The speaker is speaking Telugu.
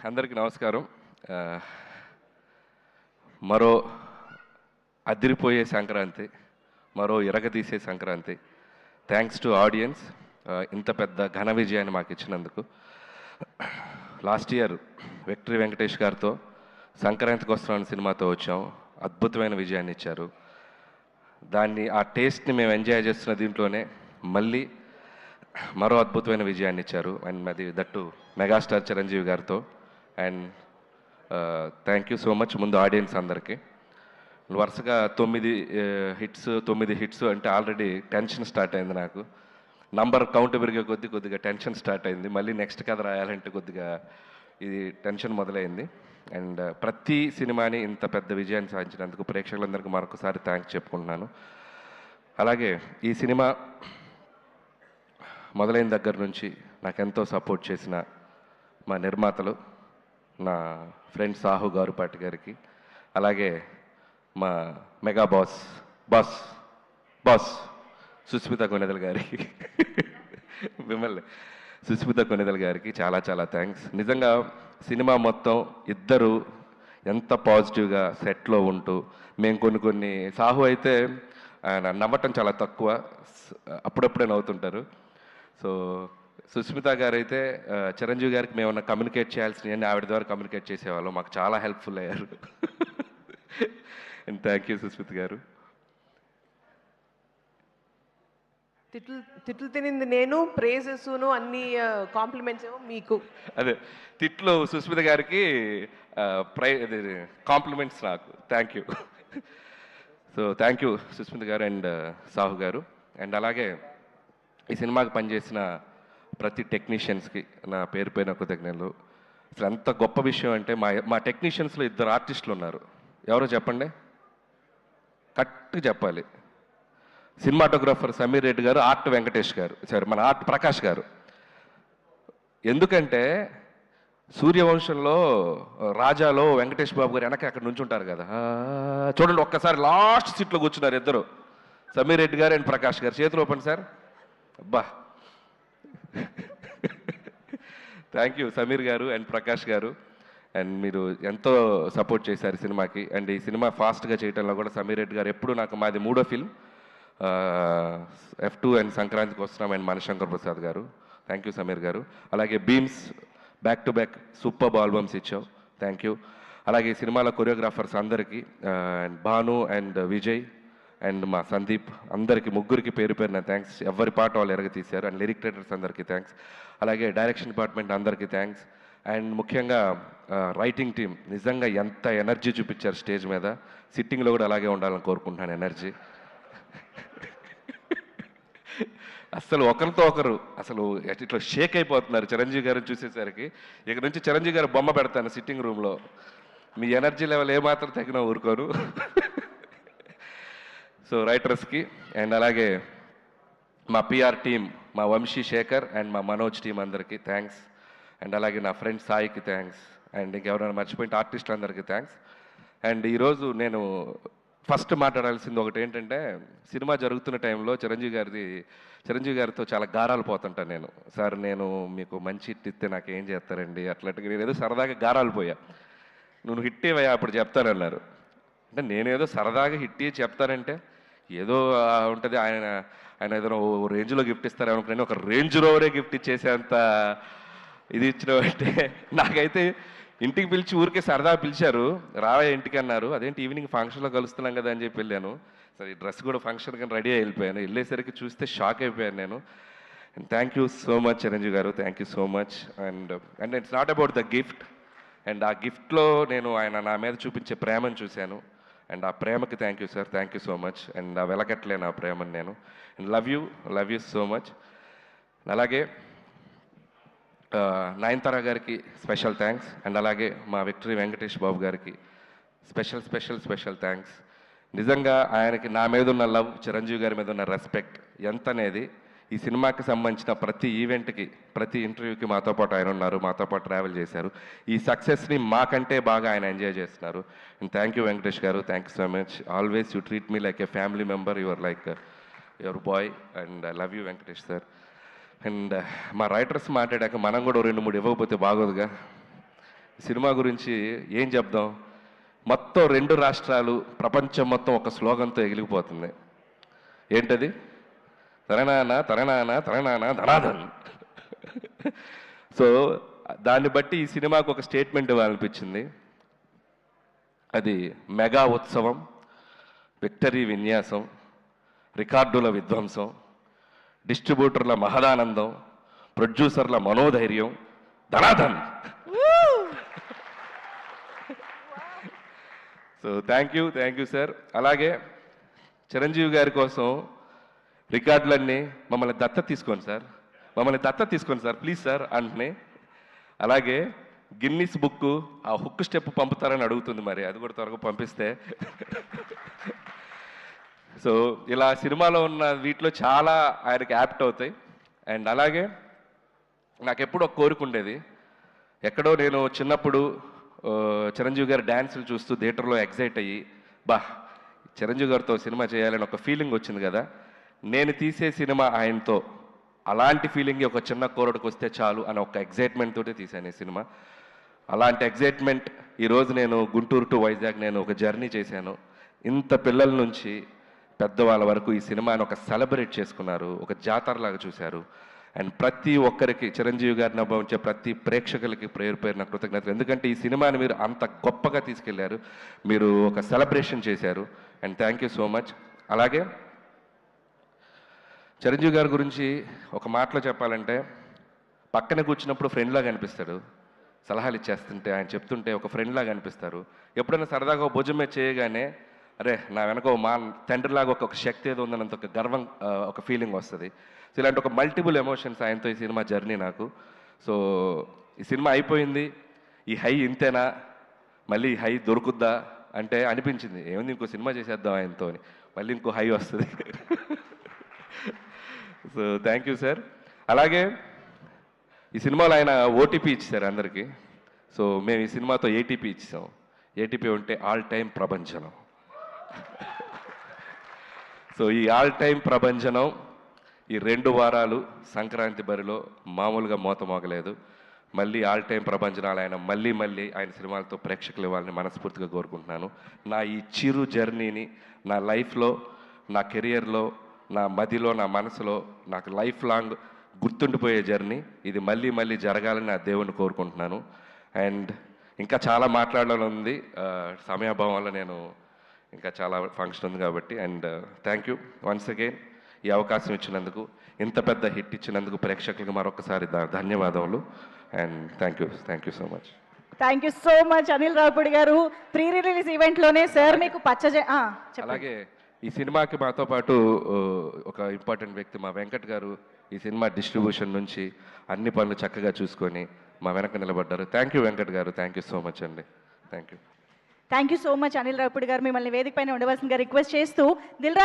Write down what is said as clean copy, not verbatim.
అందరికీ నమస్కారం. మరో అదిరిపోయే సంక్రాంతి, మరో ఇరగదీసే సంక్రాంతి. థ్యాంక్స్ టు ఆడియన్స్, ఇంత పెద్ద ఘన విజయాన్ని మాకు ఇచ్చినందుకు. లాస్ట్ ఇయర్ విక్టరీ వెంకటేష్ గారితో సంక్రాంతికి వస్తున్నాను సినిమాతో వచ్చాం. అద్భుతమైన విజయాన్ని ఇచ్చారు. ఆ టేస్ట్ని మేము ఎంజాయ్ చేస్తున్న దీంట్లోనే మళ్ళీ మరో అద్భుతమైన విజయాన్ని ఇచ్చారు. అండ్ అది దట్టు మెగాస్టార్ చిరంజీవి గారితో. And thank you so much ముందు ఆడియన్స్ అందరికీ. వరుసగా 9 హిట్స్ అంటే ఆల్రెడీ టెన్షన్ స్టార్ట్ అయింది నాకు. నంబర్ కౌంట్ పెరిగే కొద్దిగా టెన్షన్ స్టార్ట్ అయింది. మళ్ళీ నెక్స్ట్ కథ రాయాలంటే కొద్దిగా ఇది టెన్షన్ మొదలైంది. అండ్ ప్రతి సినిమాని ఇంత పెద్ద విజయాన్ని సాధించినందుకు ప్రేక్షకులందరికీ మరొకసారి థ్యాంక్స్ చెప్పుకుంటున్నాను. అలాగే ఈ సినిమా మొదలైన దగ్గర నుంచి నాకెంతో సపోర్ట్ చేసిన మా నిర్మాతలు, నా ఫ్రెండ్ సాహు గారుపాటి గారికి, అలాగే మా మెగా బాస్ సుస్మిత కొణిదెల గారికి మిమ్మల్ని సుస్మిత కొణిదెల గారికి చాలా చాలా థ్యాంక్స్. నిజంగా సినిమా మొత్తం ఇద్దరు ఎంత పాజిటివ్గా సెట్లో ఉంటూ, మేము కొన్ని సాహు అయితే ఆయన నవ్వటం చాలా తక్కువ, అప్పుడప్పుడే నవ్వుతుంటారు. సో సుస్మిత గారు అయితే చిరంజీవి గారికి మేమన్నా కమ్యూనికేట్ చేయాల్సినవి ఆవిడ ద్వారా కమ్యూనికేట్ చేసేవాళ్ళం. మాకు చాలా హెల్ప్ఫుల్ అయ్యారు. అండ్ థ్యాంక్ యూ సుస్మిత గారు. తిట్లు తినింది నేను, ప్రేజెస్ను అన్ని కాంప్లిమెంట్స్ మీకు. అదే తిట్లు సుస్మిత గారికి, కాంప్లిమెంట్స్ నాకు. Thank you. So thank you Susmita గారు అండ్ సాహు గారు. అండ్ అలాగే ఈ సినిమాకి పనిచేసిన ప్రతి టెక్నీషియన్స్కి నా పేరు పైన కృతజ్ఞతలు. అసలు ఎంత గొప్ప విషయం అంటే మా టెక్నీషియన్స్లో 2 ఆర్టిస్టులు ఉన్నారు. ఎవరో చెప్పండి, కరెక్ట్గా చెప్పాలి. సినిమాటోగ్రాఫర్ సమీర్ రెడ్డి గారు, ఆర్ట్ వెంకటేష్ గారు, మన ఆర్ట్ ప్రకాష్ గారు. ఎందుకంటే సూర్యవంశంలో రాజాలో వెంకటేష్ బాబు గారు వెనక అక్కడ నుంచి ఉంటారు కదా, చూడండి ఒక్కసారి లాస్ట్ సీట్లో కూర్చున్నారు ఇద్దరు, సమీర్ రెడ్డి గారు అండ్ ప్రకాష్ గారు. చేతులు ఓపెన్ సార్. అబ్బా, థ్యాంక్ యూ సమీర్ గారు అండ్ ప్రకాష్ గారు. అండ్ మీరు ఎంతో సపోర్ట్ చేశారు సినిమాకి. అండ్ ఈ సినిమా ఫాస్ట్గా చేయడంలో కూడా సమీర్ రెడ్డి గారు ఎప్పుడు మాది 3వ ఫిల్మ్, F2 అండ్ సంక్రాంతికి వస్తున్నాం అండ్ మనశంకర్ ప్రసాద్ గారు. థ్యాంక్ యూ సమీర్ గారు. అలాగే Bheems back to back super albums ఇచ్చావు, థ్యాంక్ యూ. అలాగే ఈ సినిమాలో కొరియోగ్రాఫర్స్ అందరికీ, and Bhanu and Vijay and మా సందీప్, అందరికీ ముగ్గురికి పేరు పేరున థ్యాంక్స్. ఎవరి పాట వాళ్ళు ఎరగ తీశారు. అండ్ లిరిక్ రైటర్స్ అందరికీ థ్యాంక్స్. అలాగే డైరెక్షన్ డిపార్ట్మెంట్ అందరికీ థ్యాంక్స్. అండ్ ముఖ్యంగా రైటింగ్ టీం నిజంగా ఎంత ఎనర్జీ చూపించారు స్టేజ్ మీద. సిట్టింగ్లో కూడా అలాగే ఉండాలని కోరుకుంటున్నాను ఎనర్జీ. అసలు ఒకరితో ఒకరు అసలు ఇట్లా షేక్ అయిపోతున్నారు చిరంజీవి గారిని చూసేసరికి. ఇక నుంచి చిరంజీవి గారు బొమ్మ పెడతాను సిట్టింగ్ రూమ్లో. మీ ఎనర్జీ లెవెల్ ఏమాత్రం తగ్గినా ఊరుకోరు. సో రైటర్స్కి అండ్ అలాగే మా పిఆర్ టీం, మా వంశీ శేఖర్ అండ్ మా మనోజ్ టీం అందరికీ థ్యాంక్స్. అండ్ అలాగే నా ఫ్రెండ్ సాయికి థ్యాంక్స్. అండ్ ఇంకెవరైనా మర్చిపోయిన ఆర్టిస్టులు అందరికీ థ్యాంక్స్. అండ్ ఈరోజు నేను ఫస్ట్ మాట్లాడాల్సింది ఒకటి ఏంటంటే, సినిమా జరుగుతున్న టైంలో చిరంజీవి గారితో చాలా గారాలు పోతుంటాను నేను. సార్ నేను మీకు మంచి హిట్ ఇస్తే నాకు ఏం చేస్తారండి అట్లాంటిగా. నేను ఏదో సరదాగా గారాలు పోయా. నువ్వు హిట్ ఇవ్వయా అప్పుడు చెప్తానన్నారు. అంటే నేనేదో సరదాగా హిట్ ఇచ్చి చెప్తానంటే ఏదో ఉంటుంది, ఆయన ఏదైనా రేంజ్లో గిఫ్ట్ ఇస్తారనుకున్నాను. ఒక రేంజ్ రోవరే గిఫ్ట్ ఇచ్చేసేంత ఇది ఇచ్చినవంటే, నాకైతే ఇంటికి పిలిచి ఊరికే సరదా పిలిచారు, రావే ఇంటికి అన్నారు. అదేంటి ఈవినింగ్ ఫంక్షన్లో కలుస్తున్నాం కదా అని చెప్పి వెళ్ళాను. సరే ఈ డ్రెస్ కూడా ఫంక్షన్ కానీ రెడీ వెళ్ళిపోయాను. వెళ్ళేసరికి చూస్తే షాక్ అయిపోయాను నేను. And thank you so much Chiranjeevi garu, thank you so much. And it's not about the gift. And ఆ గిఫ్ట్లో నేను ఆయన నా మీద చూపించే ప్రేమను చూశాను. అండ్ ఆ ప్రేమకి thank you sir, thank you so much. And ఆ వెలకట్లేను ఆ ప్రేమను నేను. And love you so much. అలాగే నయనతార గారికి స్పెషల్ థ్యాంక్స్. అండ్ అలాగే మా విక్టరీ వెంకటేష్ బాబు గారికి స్పెషల్ థ్యాంక్స్. నిజంగా ఆయనకి నా మీద ఉన్న లవ్, చిరంజీవి గారి మీద ఉన్న రెస్పెక్ట్ ఎంత అనేది ఈ సినిమాకి సంబంధించిన ప్రతి ఈవెంట్కి, ప్రతి ఇంటర్వ్యూకి మాతో పాటు ఆయన ఉన్నారు, మాతో పాటు ట్రావెల్ చేశారు. ఈ సక్సెస్ని మాకంటే బాగా ఆయన ఎంజాయ్ చేస్తున్నారు. అండ్ థ్యాంక్ యూ వెంకటేష్ గారు, thank you so much. Always you treat me like A family member. Your like your boy. And I love you Venkatesh sir. And మా రైటర్స్ మాట్లాడాక మనం కూడా 2-3 ఇవ్వకపోతే బాగోదుగా. సినిమా గురించి ఏం చెప్దాం, మొత్తం 2 రాష్ట్రాలు ప్రపంచం మొత్తం ఒక స్లోగన్తో ఎగిలిపోతుంది. ఏంటది? తరణాన తరణాన తరణాన ధనాధన్. సో దాన్ని బట్టి ఈ సినిమాకు ఒక స్టేట్మెంట్ ఇవ్వాలనిపించింది. అది మెగా ఉత్సవం, విక్టరీ విన్యాసం, రికార్డుల విధ్వంసం, డిస్ట్రిబ్యూటర్ల మహదానందం, ప్రొడ్యూసర్ల మనోధైర్యం, ధనాధన్. So thank you sir. అలాగే చిరంజీవి గారి కోసం రికార్డులన్నీ మమ్మల్ని దత్త తీసుకోండి సార్ ప్లీజ్ సార్ అంటున్నాయి. అలాగే గిన్నిస్ బుక్ ఆ హుక్ స్టెప్ పంపుతారని అడుగుతుంది, మరి అది కూడా త్వరగా పంపిస్తే. సో ఇలా సినిమాలో ఉన్న వీటిలో చాలా ఆయనకి యాప్ట్ అవుతాయి. అండ్ అలాగే నాకు ఎప్పుడు ఒక కోరిక ఉండేది, ఎక్కడో నేను చిన్నప్పుడు చిరంజీవి గారి డ్యాన్సులు చూస్తూ థియేటర్లో ఎగ్జైట్ అయ్యి, చిరంజీవి గారితో సినిమా చేయాలని ఒక ఫీలింగ్ వచ్చింది కదా, నేను తీసే సినిమా ఆయనతో అలాంటి ఫీలింగ్ ఒక చిన్న కోరడుకు వస్తే చాలు అని ఒక ఎగ్జైట్మెంట్ తోటి తీశాను ఈ సినిమా. అలాంటి ఎగ్జైట్మెంట్ ఈరోజు నేను గుంటూరు టు వైజాగ్ నేను ఒక జర్నీ చేశాను. ఇంత పిల్లల నుంచి పెద్దవాళ్ళ వరకు ఈ సినిమాని ఒక సెలబ్రేట్ చేసుకున్నారు, ఒక జాతరలాగా చూశారు. అండ్ ప్రతి ఒక్కరికి చిరంజీవి గారిని అభిమానించే ప్రతి ప్రేక్షకులకి పేరు నా కృతజ్ఞతలు. ఎందుకంటే ఈ సినిమాని మీరు అంత గొప్పగా తీసుకెళ్లారు, మీరు ఒక సెలబ్రేషన్ చేశారు. And thank you so much. అలాగే చిరంజీవి గారి గురించి ఒక మాటలో చెప్పాలంటే, పక్కన కూర్చున్నప్పుడు ఫ్రెండ్లాగా అనిపిస్తాడు, సలహాలు ఇచ్చేస్తుంటే ఆయన చెప్తుంటే ఒక ఫ్రెండ్లాగా అనిపిస్తారు. ఎప్పుడైనా సరదాగా ఒక భుజం మీద చేయగానే అరే నా వెనక మా తండ్రిలాగా ఒక శక్తి ఏదో ఉందన్నంత ఒక గర్వం, ఒక ఫీలింగ్ వస్తుంది. సో ఇలాంటి ఒక మల్టిపుల్ ఎమోషన్స్ ఆయనతో ఈ సినిమా జర్నీ నాకు. సో ఈ సినిమా అయిపోయింది, ఈ హై ఇంతేనా, మళ్ళీ ఈ హై దొరుకుద్దా అంటే అనిపించింది, ఏముంది ఇంకో సినిమా చేసేద్దాం ఆయనతో అని, మళ్ళీ ఇంకో హై వస్తుంది. So thank you sir. అలాగే ఈ సినిమాలో ఆయన ఓటీపీ ఇచ్చారు అందరికీ. సో మేము ఈ సినిమాతో ఏటీపీ ఇచ్చాం. ఏటీపీ ఉంటే ఆల్ టైమ్ ప్రభంజనం. సో ఈ ఆల్ టైమ్ ప్రభంజనం ఈ 2 వారాలు సంక్రాంతి బరిలో మామూలుగా మోత మోగలేదు. మళ్ళీ ఆల్ టైమ్ ప్రభంజనాలు ఆయన మళ్ళీ ఆయన సినిమాలతో ప్రేక్షకులు ఇవ్వాలని మనస్ఫూర్తిగా కోరుకుంటున్నాను. నా ఈ చిరు జర్నీని నా లైఫ్లో, నా కెరియర్లో, నా మదిలో, నా మనసులో నాకు లైఫ్ లాంగ్ గుర్తుండిపోయే జర్నీ ఇది. మళ్ళీ జరగాలని నా దేవుణ్ణి కోరుకుంటున్నాను. అండ్ ఇంకా చాలా మాట్లాడాలని ఉంది, సమయాభావం వల్ల నేను ఇంకా చాలా ఫంక్షన్ ఉంది కాబట్టి. And thank you once again ఈ అవకాశం ఇచ్చినందుకు, ఇంత పెద్ద హిట్ ఇచ్చినందుకు ప్రేక్షకులకు మరొకసారి ధన్యవాదములు. And thank you so much. Thank you so much Anil Ravipudi garu. Pre release ఈవెంట్లోనే sir మీకు అలాగే ఈ సినిమాకి మాతో పాటు ఒక ఇంపార్టెంట్ వ్యక్తి మా వెంకట్ గారు ఈ సినిమా డిస్ట్రిబ్యూషన్ నుంచి అన్ని పనులు చక్కగా చూసుకొని మా వెనక నిలబడ్డారు. థ్యాంక్ యూ వెంకట్ గారు, థ్యాంక్ యూ సో మచ్ అండి. Thank you so much Anil Ravipudi గారు. మిమ్మల్ని వేదిక పైన ఉండవలసిందిగా రిక్వెస్ట్ చేస్తూ దిల్ రాజు